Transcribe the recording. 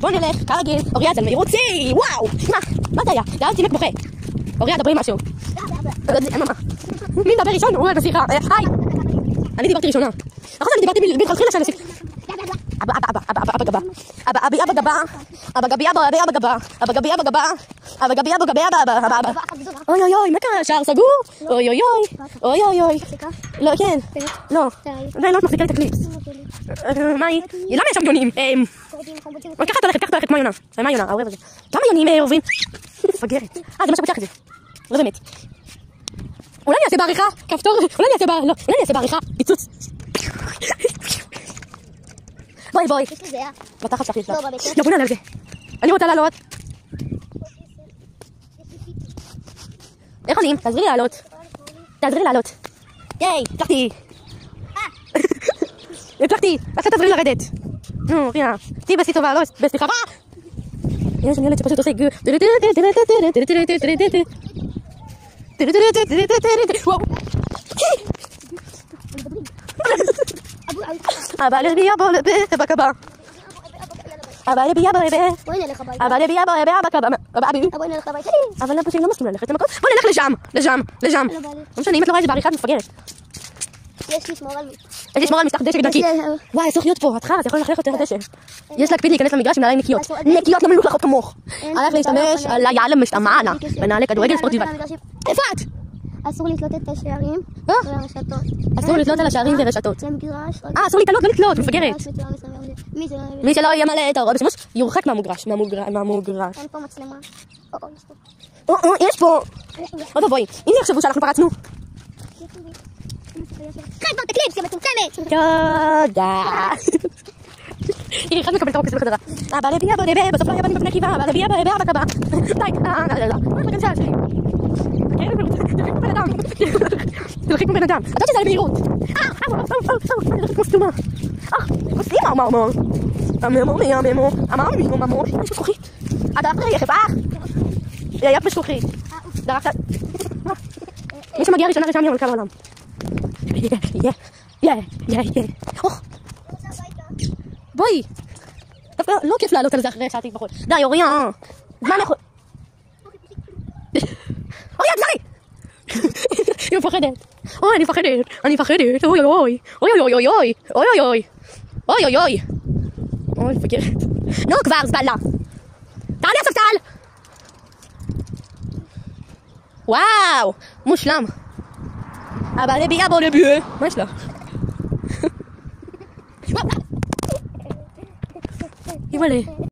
בוא נלך, כרגיל. אוריה, זה מרוצי! וואו! מה זה היה? זה היה צימק בוכה. אוריה, דברי משהו. מי מדבר ראשון? הוא נסיכה. היי! אני דיברתי ראשונה. נכון, אני דיברתי מלכתחילה שאני נסיכה. אבא גבה. אבא גבה. אבא גבי אבא גבה. אבא גבי אבא גבה. אבא גבי אבא גבה אבא. אוי אוי אוי, מה קרה? שער סגור? אוי אוי אוי. אוי אוי אוי. לא, כן. לא. עדיין לא מחזיקה לי את הקליפס. מה היא? למה יש שם יונים? קח את הולכת, מה יונה? מה יונה? העורב הזה. כמה יונים עורבים? מפגרת. זה מה שפותח את זה. לא באמת. אולי אני אעשה בעריכה? כפתור? אולי אני אעשה בעריכה? פיצוץ. בואי. בתחת שלך יש לה. לא, בוא נעלה על זה. אני רוצה לעלות. איך עולים? תעזרי לי לעלות. ייי, הצלחתי. עכשיו תעזרי לי לרדת. נו, רינה. תהי בסי טובה, לא בסליחה. יש לי ילד שפשוט עושה גו. וואו. אבל לבי אבא לבי בקבה. אבל לבי אבא לבי. אבל לבי אבא לבי בקבה. אבל למה שאני לא מסכים ללכת למקום? בוא נלך לשם. לא משנה, אם את לא רואה את זה בעריכה את מפגרת. יש לשמור על מסך דשא גדלתי. וואי, צריך להיות פה, את חרא, זה יכול ללכלך יותר דשא. יש להקפיד להיכנס למגרש עם נעליים נקיות. נקיות לא מלוכלכות כמוך. הלך להשתמש על יעלם משתמענה בנעלי כדורגל ספורטיבי. איפה את? אסור לתלות את השערים והרשתות. אסור לתלות על השערים ורשתות. למגרש. אסור לתלות, לא לתלות, מפגרת. מי מי שלא ימלא את ההוראות בשימוש יורחק מהמגרש. אין פה מצלמה. יש פה. עוד בואי. אם יחשבו שאנחנו פרצנו. חי בוא תקליפס, היא מצומצמת. תודה. היא אחד מקבל את הרוקס בחזרה. אבא לבי אבא לבי, בסוף לא היה בנים בבני קיבה. אבא לבי אבא לבי אבא קבה. די, מה זה כנשאה שלי? תלכי כמו בן אדם. את יודעת שזה למהירות. אני הולכת כמו סתומה. כמו אמור. יש משכוחית. את דרכת יחף, היה משכוחית. דרכת. מי שמגיע ראשונה ראשון יום על קו העולם. בואי. דווקא לא כיף לעלות על זה אחרי שעתי בחול. די, אוריה. זמן יכול... אוריה, תזרי! היא מפחדת. אוי, אני מפחדת. אוי אוי אוי. אוי, מפגרת. נו כבר, זבלה. תעלי הספסל! וואו, מושלם. אבל לבי אבא לבי. מה יש לך? אימא'לה.